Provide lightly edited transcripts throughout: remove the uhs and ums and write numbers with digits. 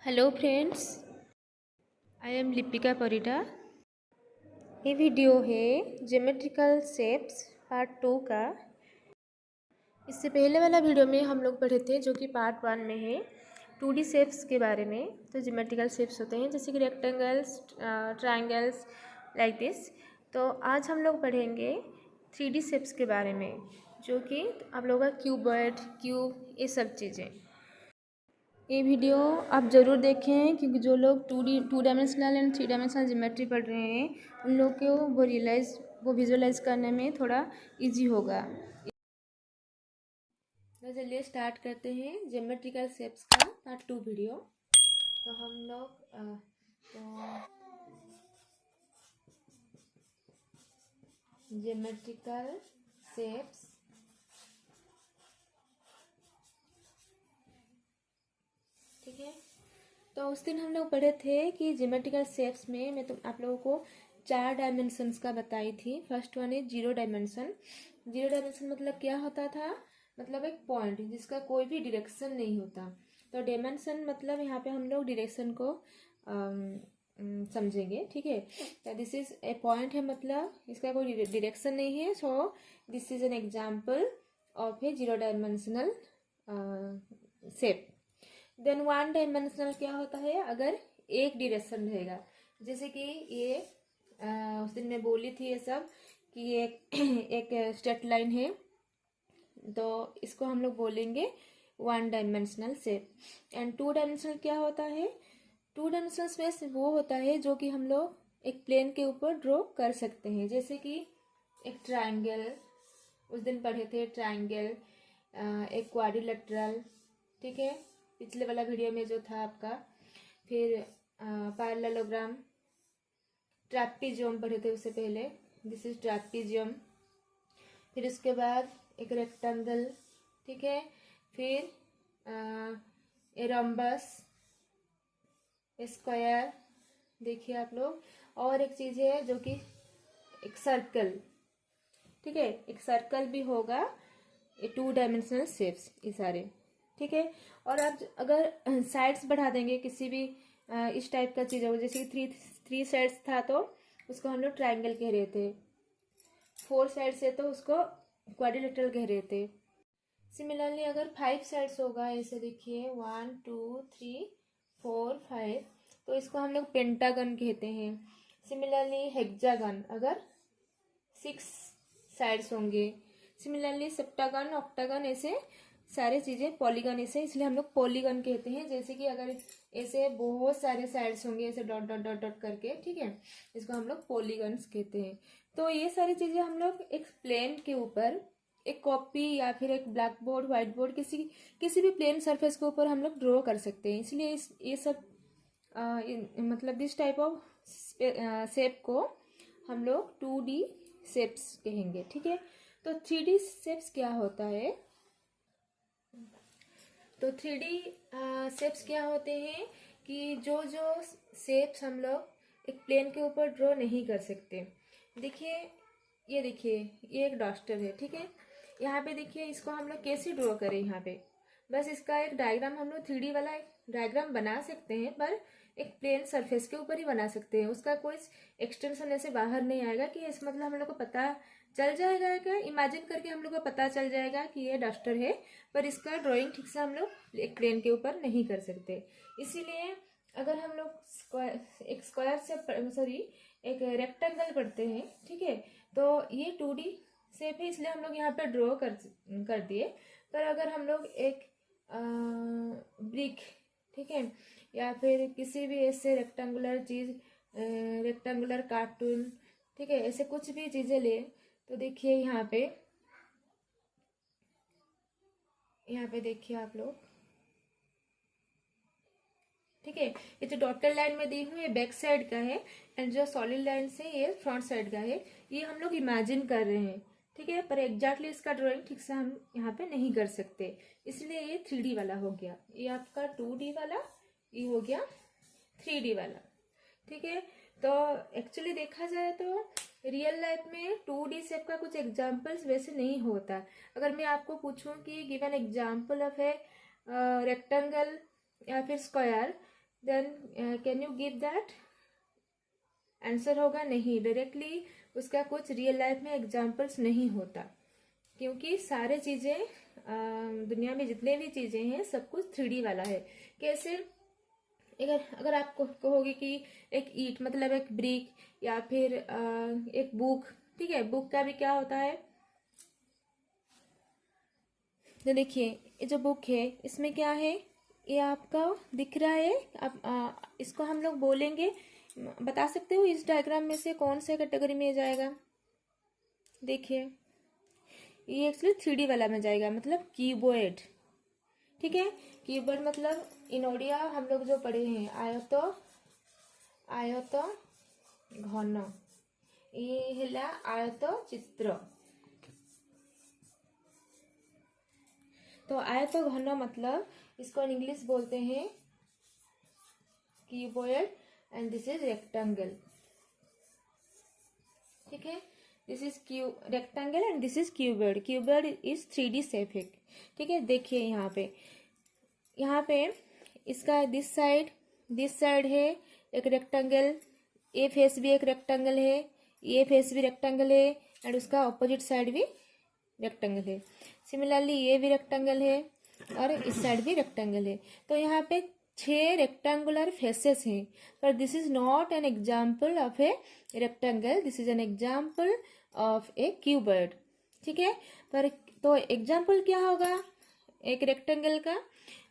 Hello friends, I am Lipika Parida. ये video है geometrical shapes part 2 का। इससे पहले वाला वीडियो में हम लोग पढ़े थे जो कि पार्ट 1 में है 2D शेप्स के बारे में। तो ज्योमेट्रिकल शेप्स होते हैं जैसे कि रेक्टेंगल्स, ट्रायंगल्स, लाइक दिस। तो आज हम लोग पढ़ेंगे 3D शेप्स के बारे में, जो कि आप लोगों का क्यूबॉइड, क्यूब, ये सब चीज़ें। ये वीडियो आप ज़रूर देखें क्योंकि जो लोग two dimensional and 3 dimensional geometry पढ़ रहे हैं उन लोग को वो विजुअलाइज करने में थोड़ा इजी होगा। तो चलिए स्टार्ट करते हैं ज्योमेट्रिकल शेप्स का पार्ट 2 वीडियो। तो हम लोग ज्योमेट्रिकल शेप्स, ठीक है। तो उस दिन हम लोग पढ़े थे कि ज्योमेट्रिकल शेप्स में मैं आप लोगों को 4 डायमेंशंस का बताई थी। फर्स्ट वन है 0 डायमेंशन। 0 डायमेंशन मतलब क्या होता था? मतलब एक पॉइंट जिसका कोई भी डायरेक्शन नहीं होता। तो डायमेंशन मतलब यहाँ पे हम लोग डायरेक्शन को समझेंगे, ठीक है। तो दिस इज ए पॉइंट है, मतलब इसका कोई डायरेक्शन नहीं है। So this is an example of a 0 dimensional shape. Then 1 dimensional क्या होता है? अगर एक डायरेक्शन रहेगा, जैसे कि ये उस दिन मैं बोली थी ये सब कि ये एक स्ट्रेट लाइन है, तो इसको हम लोग बोलेंगे 1 डायमेंशनल शेप। एंड 2 डायमेंशनल क्या होता है? 2 डायमेंशनल स्पेस वो होता है जो कि हम लोग एक प्लेन के ऊपर ड्रॉ कर सकते हैं, जैसे कि एक ट्रायंगल, उस दिन पढ़े थे ट्रायंगल, एक क्वाड्रिलेटरल, ठीक है, पिछले वाला वीडियो में जो था आपका। फिर पैरेललोग्राम, ट्रैपीजियम पढ़े थे उससे पहले, दिस इज ट्रैपीजियम। फिर उसके बाद एक रेक्टेंगल, ठीक है। फिर ए रम्बस, स्क्वायर, देखिए आप लोग। और एक चीज़ है जो कि एक सर्कल, ठीक है, एक सर्कल भी होगा। ये 2 डायमेंशनल शेप्स ये सारे, ठीक है। और आप अगर साइड्स बढ़ा देंगे किसी भी इस टाइप का चीज़ होगा, जैसे कि थ्री साइड्स था तो उसको हम लोग ट्रायंगल कह रहे थे, 4 साइड्स है तो उसको क्वाड्रिलेटरल कह रहे थे। सिमिलरली अगर 5 साइड्स होगा, ऐसे देखिए 1 2 3 4 5, तो इसको हम लोग पेंटागन कहते हैं। सिमिलरली हेक्सागन अगर 6 साइड्स होंगे। सिमिलरली सेप्टागन, ऑक्टागन, ऐसे सारे चीज़ें पॉलीगन, ऐसे इसलिए हम लोग पॉलीगन कहते हैं। जैसे कि अगर ऐसे बहुत सारे साइड्स होंगे ऐसे डॉट डॉट डॉट डॉट करके, ठीक है, इसको हम लोग पॉलीगन्स कहते हैं। तो ये सारी चीज़ें हम लोग एक प्लेन के ऊपर, एक कॉपी या फिर एक ब्लैक बोर्ड, व्हाइट बोर्ड, किसी भी प्लेन सरफेस के ऊपर हम लोग ड्रॉ कर सकते हैं। इसलिए ये सब मतलब दिस टाइप ऑफ शेप को हम लोग 2D शेप्स कहेंगे, ठीक है। तो 3D शेप्स क्या होता है? तो 3D शेप्स क्या होते हैं कि जो जो शेप्स हम लोग एक प्लेन के ऊपर ड्रॉ नहीं कर सकते। देखिए, ये देखिए, ये एक डस्टर है, ठीक है। यहाँ पे देखिए इसको हम लोग कैसे ड्रॉ करें? यहाँ पे बस इसका एक डायग्राम हम लोग 3D वाला एक डायग्राम बना सकते हैं, पर एक प्लेन सरफेस के ऊपर ही बना सकते हैं। उसका कोई एक्सटेंशन ऐसे बाहर नहीं आएगा कि इस मतलब हम लोग को पता चल जाएगा क्या, इमेजिन करके हम लोग को पता चल जाएगा कि ये डस्टर है, पर इसका ड्राइंग ठीक से हम लोग एक प्लेन के ऊपर नहीं कर सकते। इसीलिए अगर हम लोग एक स्क्वायर से एक रेक्टेंगल पढ़ते हैं, ठीक है, तो ये 2D शेप है, इसलिए हम लोग यहाँ पे ड्रॉ कर दिए। पर अगर हम लोग एक ब्रिक, ठीक है, या फिर किसी भी ऐसे रेक्टेंगुलर चीज़, रेक्टेंगुलर कार्टून, ठीक है, ऐसे कुछ भी चीज़ें ले, तो देखिए यहाँ पे देखिए आप लोग, ठीक है, ये जो डॉटेड लाइन में दी हूँ ये बैक साइड का है, एंड जो सॉलिड लाइन से ये फ्रंट साइड का है। ये हम लोग इमेजिन कर रहे हैं, ठीक है, पर एग्जैक्टली इसका ड्राइंग ठीक से हम यहाँ पे नहीं कर सकते, इसलिए ये 3D वाला हो गया। ये आपका 2D वाला, ये हो गया 3D वाला, ठीक है। तो एक्चुअली देखा जाए तो रियल लाइफ में 2D शेप का कुछ एग्जाम्पल्स वैसे नहीं होता। अगर मैं आपको पूछूं कि given example of a rectangle या फिर square, then can you give that? Answer होगा नहीं, डायरेक्टली उसका कुछ रियल लाइफ में एग्जाम्पल्स नहीं होता, क्योंकि सारे चीज़ें दुनिया में जितने भी चीज़ें हैं सब कुछ 3D वाला है। कैसे? अगर आप कहोगे कि एक ईट मतलब एक ब्रिक, या फिर एक बुक, ठीक है, बुक का भी क्या होता है, तो देखिए ये जो बुक है इसमें क्या है, ये आपका दिख रहा है। अब इसको हम लोग बोलेंगे, बता सकते हो इस डायग्राम में से कौन से कैटेगरी में जाएगा? देखिए ये एक्चुअली 3D वाला में जाएगा, मतलब कीबोर्ड, ठीक है। कीबोर्ड मतलब इन ओडिया हम लोग जो पढ़े हैं आयत घन, ये है आयत चित्र। तो आयत घन मतलब इसको इंग्लिश बोलते हैं keyboard, and this is rectangle, ठीक है। This is rectangle and this is cuboid. Cuboid is 3D shape है, ठीक है। देखिए यहाँ पे इसका दिस साइड है एक रेक्टेंगल, ये फेस भी एक रेक्टेंगल है, ये फेस भी रेक्टेंगल है, एंड उसका ऑपोजिट साइड भी रेक्टेंगल है। सिमिलरली ये भी रेक्टेंगल है और इस साइड भी रेक्टेंगल है। तो यहाँ पे 6 रेक्टेंगुलर फेसेस हैं, पर this is not an example of a rectangle, this is an example of A cuboid, ठीक है। पर तो एग्जाम्पल क्या होगा एक रेक्टेंगल का?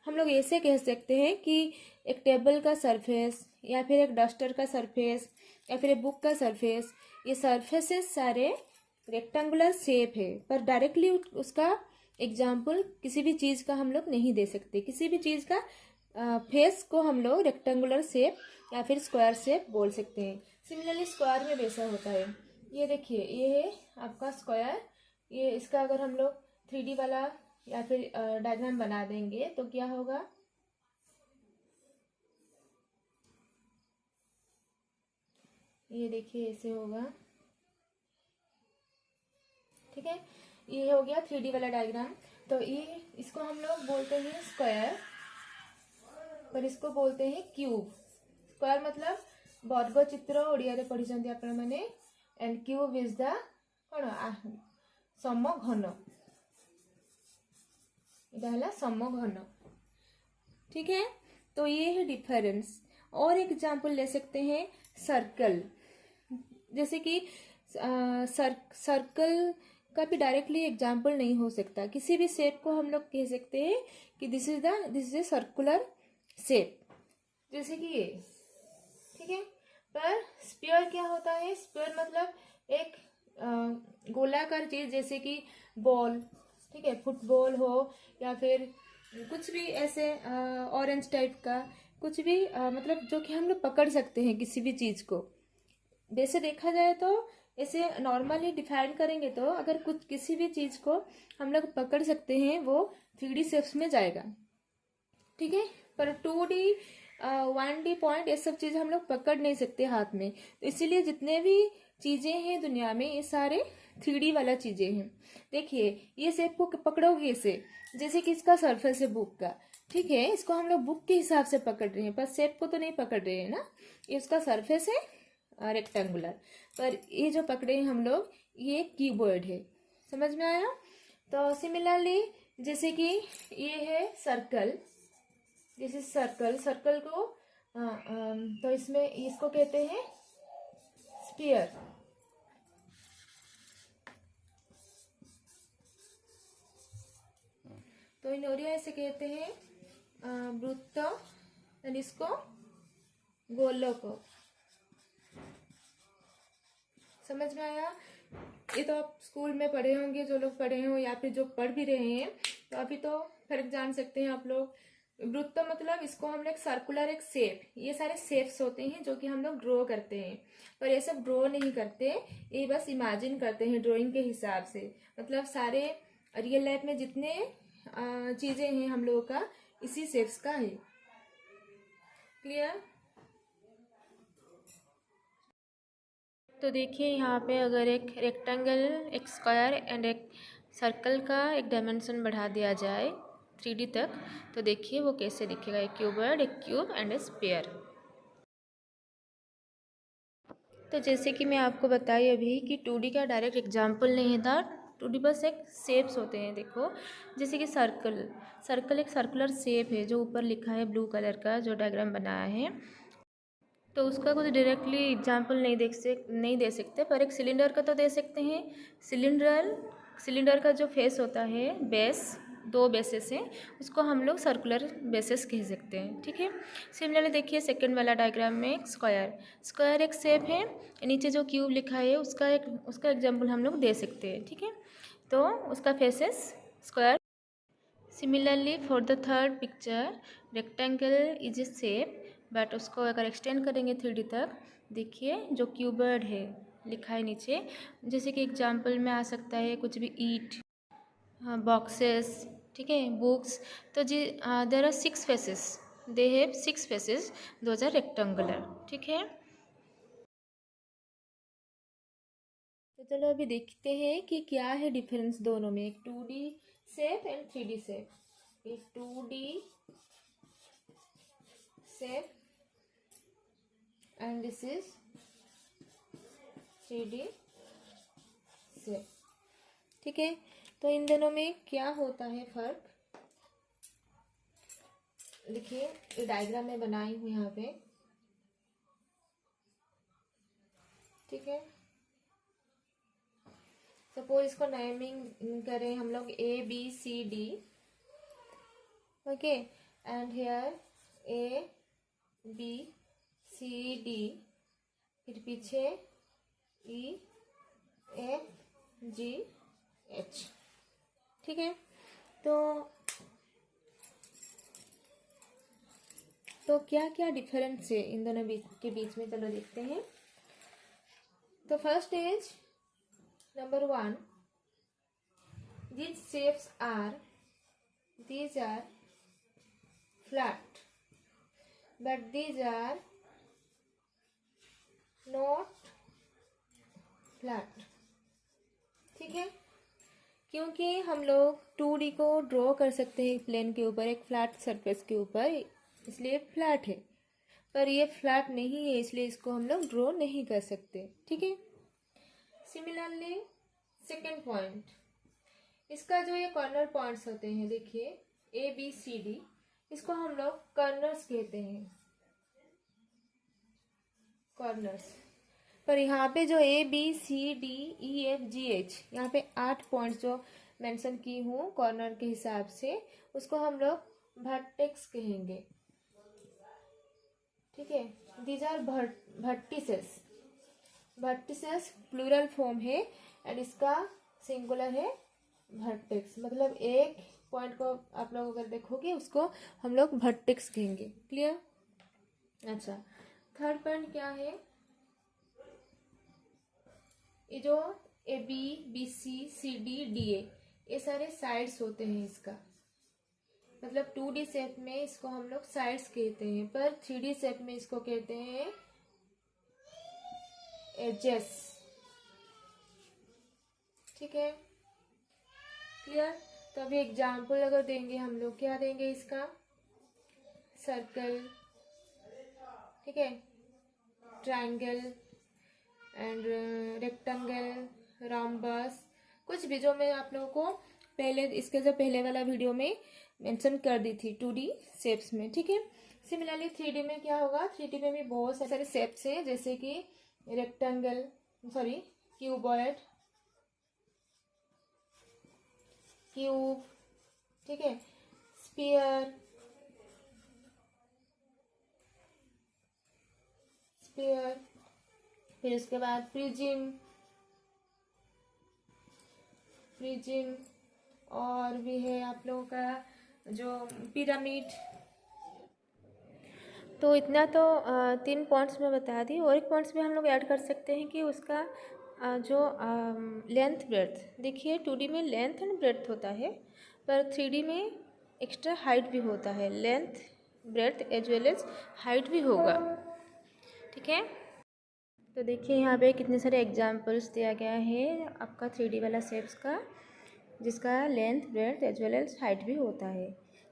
हम लोग ऐसे कह सकते हैं कि एक टेबल का सरफेस, या फिर एक डस्टर का सरफेस, या फिर एक बुक का सरफेस, ये सरफेसेस सारे रेक्टेंगुलर शेप है, पर डायरेक्टली उसका एग्जाम्पल किसी भी चीज़ का हम लोग नहीं दे सकते। किसी भी चीज़ का फेस को हम लोग रेक्टेंगुलर शेप या फिर स्क्वायर शेप बोल सकते हैं। सिमिलरली स्क्वायर में वैसा होता है। ये देखिए ये है आपका स्क्वायर, ये इसका अगर हम लोग 3D वाला या फिर डायग्राम बना देंगे तो क्या होगा, ये देखिए ऐसे होगा, ठीक है। ये हो गया 3D वाला डायग्राम। तो ये इसको हम लोग बोलते हैं स्क्वायर, पर इसको बोलते हैं क्यूब। स्क्वायर मतलब वर्ग चित्र ओडिया पढ़ी आपण मैंने, एंड क्यूब इज द कौन समघन, ये समघन, ठीक है। तो ये है डिफरेंस। और एक एग्जांपल ले सकते हैं सर्कल, जैसे कि सर्कल का भी डायरेक्टली एग्जांपल नहीं हो सकता। किसी भी शेप को हम लोग कह सकते हैं कि this is a circular shape, जैसे कि ये, ठीक है। पर स्फीयर क्या होता है? स्फीयर मतलब एक गोलाकार चीज, जैसे कि बॉल, ठीक है, फुटबॉल हो या फिर कुछ भी ऐसे ऑरेंज टाइप का कुछ भी मतलब जो कि हम लोग पकड़ सकते हैं किसी भी चीज को। वैसे देखा जाए तो ऐसे नॉर्मली डिफाइन करेंगे तो अगर कुछ किसी भी चीज को हम लोग पकड़ सकते हैं वो 3D शेप्स में जाएगा, ठीक है। पर 2D 1D पॉइंट ये सब चीज हम लोग पकड़ नहीं सकते हाथ में। तो इसीलिए जितने भी चीजें हैं दुनिया में ये सारे 3D वाला चीजें हैं। देखिए ये शेप को पकड़ोगे इसे, जैसे कि इसका सरफेस है बुक का, ठीक है, इसको हम लोग बुक के हिसाब से पकड़ रहे हैं, पर शेप को तो नहीं पकड़ रहे हैं ना। ये उसका सरफेस है रेक्टेंगुलर, पर ये जो पकड़े हैं हम लोग ये कीबोर्ड है। समझ में आया? तो सिमिलरली जैसे कि ये है circle, this is circle. Circle को तो इसमें इसको कहते हैं स्फीयर। तो इन ओरिया ऐसे कहते हैं वृत्त, एंड इसको गोलक। समझ में आया? ये तो आप स्कूल में पढ़े होंगे, जो लोग पढ़े हो या फिर जो पढ़ भी रहे हैं तो अभी तो फर्क जान सकते हैं आप लोग। वृत्त मतलब इसको हम लोग सर्कुलर एक शेप, ये सारे शेप्स होते हैं जो कि हम लोग ड्रॉ करते हैं, पर ये सब ड्रॉ नहीं करते, ये बस इमेजिन करते हैं ड्राइंग के हिसाब से। मतलब सारे रियल लाइफ में जितने चीजें हैं हम लोगों का इसी शेप्स का है। क्लियर? तो देखिए यहाँ पे अगर एक रेक्टेंगल, एक स्क्वायर एंड एक सर्कल का एक डायमेंशन बढ़ा दिया जाए 3D तक। तो देखिए वो कैसे दिखेगा, एक क्यूबॉइड, एक क्यूब एंड ए स्फीयर। तो जैसे कि मैं आपको बताई अभी कि 2D का डायरेक्ट एग्जाम्पल नहीं था, 2D बस एक शेप्स होते हैं। देखो जैसे कि सर्कल एक सर्कुलर शेप है जो ऊपर लिखा है ब्लू कलर का जो डायग्राम बनाया है। तो उसका कुछ डायरेक्टली एग्जाम्पल नहीं दे सकते, पर एक सिलेंडर का तो दे सकते हैं। सिलेंडर का जो फेस होता है, बेस, 2 बेसेस हैं, उसको हम लोग सर्कुलर बेसेस कह सकते हैं। ठीक है। सिमिलरली देखिए सेकंड वाला डायग्राम में स्क्वायर एक शेप है, नीचे जो क्यूब लिखा है उसका एग्जाम्पल हम लोग दे सकते हैं। ठीक है, तो उसका faces square. Similarly for the third picture, rectangle is A shape, but उसको अगर एक्सटेंड करेंगे 3D तक, देखिए जो क्यूबर्ड है लिखा है नीचे, जैसे कि एग्जाम्पल में आ सकता है कुछ भी ईट, बॉक्सेस, ठीक है, बुक्स। तो जी there are 6 faces, they have 6 faces, those are rectangular. ठीक है, तो चलो अभी देखते हैं कि क्या है डिफरेंस दोनों में, एक 2D shape and 3D shape. एक 2D shape and this is 3D shape. ठीक है, तो इन दोनों में क्या होता है फर्क, देखिए ये डायग्राम में बनाई हूँ यहाँ पे। ठीक है, सपोज इसको नेमिंग करें हम लोग ABCD, okay, and here ABCD, फिर पीछे EFGH। ठीक है, तो क्या क्या डिफरेंस है इन दोनों के बीच में, चलो देखते हैं। तो first is number 1, these shapes are flat, but these are not flat। ठीक है, क्योंकि हम लोग 2D को ड्रॉ कर सकते हैं प्लेन के ऊपर, एक फ्लैट सरफेस के ऊपर, इसलिए फ्लैट है, पर ये फ्लैट नहीं है इसलिए इसको हम लोग ड्रॉ नहीं कर सकते। ठीक है, सिमिलरली सेकेंड पॉइंट, इसका जो ये कॉर्नर पॉइंट्स होते हैं, देखिए ABCD, इसको हम लोग कॉर्नर्स कहते हैं, कॉर्नर्स। पर यहाँ पे जो ABCDEFGH, यहाँ पे 8 पॉइंट्स जो मेंशन की हूँ कॉर्नर के हिसाब से, उसको हम लोग वर्टेक्स कहेंगे। ठीक है, these are vertices plural form है एंड इसका सिंगुलर है वर्टेक्स, मतलब एक पॉइंट को आप लोग अगर देखोगे उसको हम लोग वर्टेक्स कहेंगे। क्लियर? अच्छा, थर्ड पॉइंट क्या है, ये जो ABCDE ये सारे साइड्स होते हैं इसका, मतलब 2D शेप में इसको हम लोग साइड्स कहते हैं, पर 3D शेप में इसको कहते हैं एजेस। ठीक है, क्लियर? तो अभी एग्जाम्पल अगर देंगे हम लोग, क्या देंगे इसका, सर्कल, ठीक है, ट्रायंगल एंड रेक्टेंगल, रॉम्बस, कुछ भी जो मैं आप लोगों को पहले इसके जो पहले वाला वीडियो में मेंशन कर दी थी 2D शेप्स में। ठीक है, सिमिलरली 3D में क्या होगा, 3D में भी बहुत सारे शेप्स हैं, जैसे कि रेक्टेंगल, सॉरी क्यूबॉइड, क्यूब, ठीक है, स्फीयर, फिर उसके बाद प्रिज्म, और भी है आप लोगों का जो पिरामिड। तो इतना तो 3 पॉइंट्स में बता दी, और एक पॉइंट्स में हम लोग ऐड कर सकते हैं कि उसका जो लेंथ ब्रेड्थ, देखिए 2D में लेंथ एंड ब्रेड्थ होता है, पर 3D में एक्स्ट्रा हाइट भी होता है, length breadth as well as height भी होगा। ठीक है, तो देखिए यहाँ पे कितने सारे एग्जाम्पल्स दिया गया है आपका 3D वाला शेप्स का, जिसका length breadth as well as height भी होता है।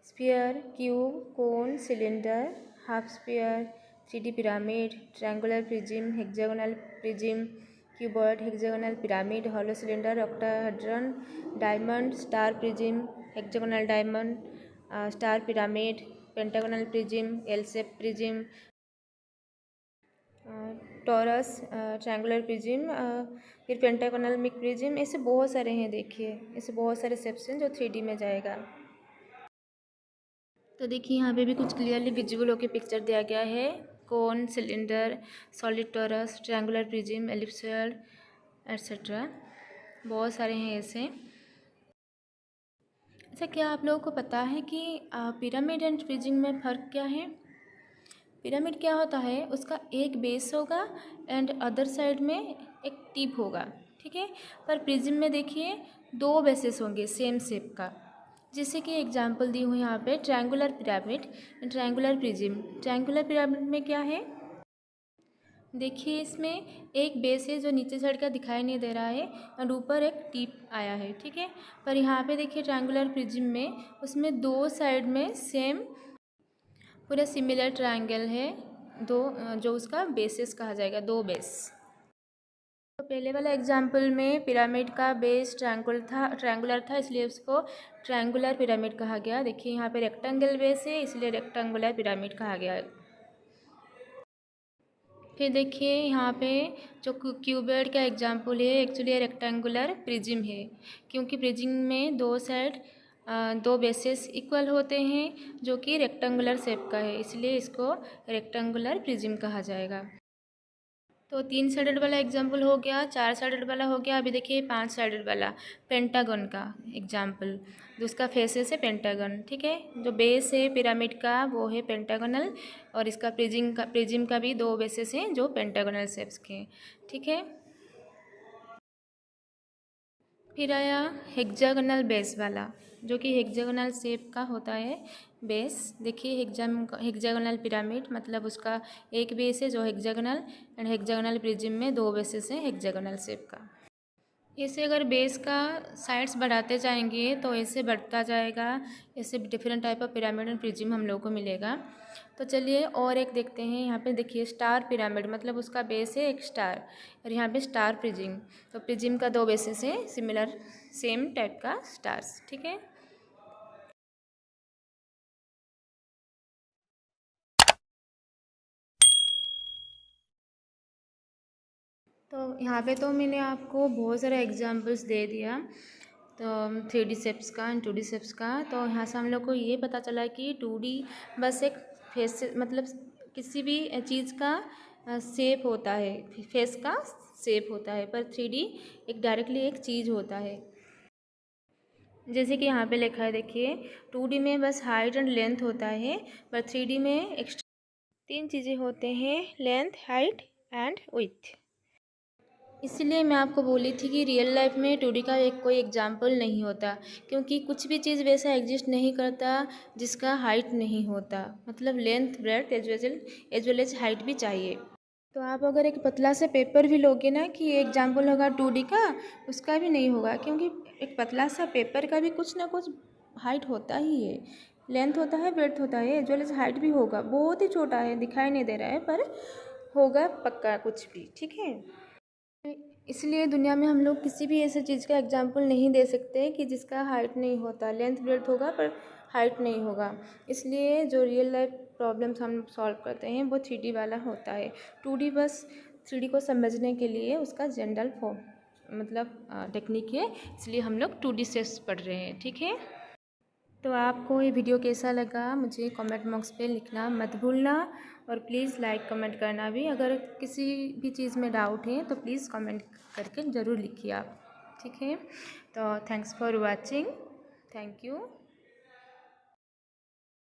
Sphere, cube, cone, cylinder, half sphere, 3D pyramid, triangular prism, hexagonal prism, cuboid, hexagonal pyramid, hollow cylinder, octahedron, diamond, star prism, hexagonal diamond, star pyramid, pentagonal prism, L shape prism, torus, triangular prism, फिर pentagonal मिक prism, ऐसे बहुत सारे हैं। देखिए ऐसे बहुत सारे शेप्स हैं जो 3D में जाएगा। तो देखिए यहाँ पे भी कुछ क्लियरली विजिबल होकर पिक्चर दिया गया है। Cone, cylinder, solid torus, triangular prism, ellipsoid etcetera, बहुत सारे हैं ऐसे। अच्छा, क्या आप लोगों को पता है कि पिरामिड एंड प्रिज्म में फ़र्क क्या है? पिरामिड क्या होता है, उसका एक बेस होगा एंड अदर साइड में एक टिप होगा, ठीक है। पर प्रिज्म में देखिए 2 बेसेस होंगे सेम शेप का। जैसे कि एग्जांपल दी हुई यहाँ पे triangular pyramid, triangular prism. Triangular pyramid में क्या है, देखिए इसमें एक बेस है जो नीचे साइड का दिखाई नहीं दे रहा है और ऊपर एक टिप आया है, ठीक है। पर यहाँ पे देखिए ट्रायंगुलर प्रिज्म में उसमें 2 साइड में सेम पूरा सिमिलर ट्रायंगल है, जो उसका बेसिस कहा जाएगा, 2 बेस। तो पहले वाला एग्जाम्पल में पिरामिड का बेस ट्रायंगुलर था इसलिए उसको ट्रायंगुलर पिरामिड कहा गया। देखिए यहाँ पे रेक्टेंगल बेस है इसलिए रेक्टेंगुलर पिरामिड कहा गया। फिर देखिए यहाँ पे जो क्यूबॉइड का एग्जाम्पल है एक्चुअली रेक्टेंगुलर प्रिज्म है, क्योंकि प्रिज्म में 2 साइड 2 बेसेस इक्वल होते हैं जो कि रेक्टेंगुलर शेप का है, इसलिए इसको रेक्टेंगुलर प्रिज्म कहा जाएगा। तो 3 साइडेड वाला एग्जाम्पल हो गया, 4 साइडेड वाला हो गया। अभी देखिए 5 साइडेड वाला पेंटागन का एग्जाम्पल, जो उसका फेसेस है पेंटागन, ठीक है। जो बेस है पिरामिड का वो है पेंटागोनल और इसका प्रिज्म का भी 2 बेसेस हैं जो पेंटागोनल शेप्स के, ठीक है। फिर आया हेक्सागोनल बेस वाला, जो कि हेक्सागोनल शेप का होता है बेस। देखिए हेक्सागोनल पिरामिड मतलब उसका एक बेस है जो हेक्सागोनल एंड हेक्सागोनल प्रिज्म में 2 बेसेस हैं हेक्सागोनल शेप का। ऐसे अगर बेस का साइड्स बढ़ाते जाएंगे तो ऐसे बढ़ता जाएगा, ऐसे different type of pyramid and prism हम लोग को मिलेगा। तो चलिए और एक देखते हैं। यहाँ पे देखिए स्टार पिरामिड मतलब उसका बेस है एक स्टार और यहाँ पे स्टार प्रिज्म, तो प्रिज्म का 2 बेसेस है सिमिलर सेम टाइप का स्टार्स, ठीक है। तो यहाँ पे तो मैंने आपको बहुत सारे एग्जांपल्स दे दिया, तो 3D शेप्स का एंड 2D शेप्स का। तो यहाँ से हम लोग को ये पता चला कि 2D बस एक फेस मतलब किसी भी चीज़ का शेप होता है, फेस का शेप होता है, पर 3D एक डायरेक्टली एक चीज़ होता है। जैसे कि यहाँ पे लिखा है देखिए 2D में बस हाइट एंड लेंथ होता है, पर 3D में एक्स्ट्रा 3 चीज़ें होते हैं, लेंथ, हाइट एंड विड्थ। इसलिए मैं आपको बोली थी कि रियल लाइफ में 2D का कोई एग्जाम्पल नहीं होता, क्योंकि कुछ भी चीज़ वैसा एग्जिस्ट नहीं करता जिसका हाइट नहीं होता, मतलब length, breadth as well as height भी चाहिए। तो आप अगर एक पतला से पेपर भी लोगे ना कि ये एग्जाम्पल होगा 2D का, उसका भी नहीं होगा, क्योंकि एक पतला सा पेपर का भी कुछ ना कुछ हाइट होता ही है, लेंथ होता है, ब्रेड्थ होता है, एज वेल एज हाइट भी होगा। बहुत ही छोटा है, दिखाई नहीं दे रहा है, पर होगा पक्का कुछ भी, ठीक है। इसलिए दुनिया में हम लोग किसी भी ऐसे चीज़ का एग्जाम्पल नहीं दे सकते कि जिसका हाइट नहीं होता, लेंथ ब्रेड्थ होगा पर हाइट नहीं होगा। इसलिए जो रियल लाइफ प्रॉब्लम्स हम सॉल्व करते हैं वो 3D वाला होता है। 2D बस 3D को समझने के लिए उसका जनरल फॉर्म मतलब टेक्निक है, इसलिए हम लोग 2D शेप्स पढ़ रहे हैं, ठीक है। तो आपको ये वीडियो कैसा लगा मुझे कमेंट बॉक्स पे लिखना मत भूलना, और प्लीज़ लाइक कमेंट करना भी। अगर किसी भी चीज़ में डाउट है तो प्लीज़ कमेंट करके ज़रूर लिखिए आप, ठीक है। तो thanks for watching, thank you.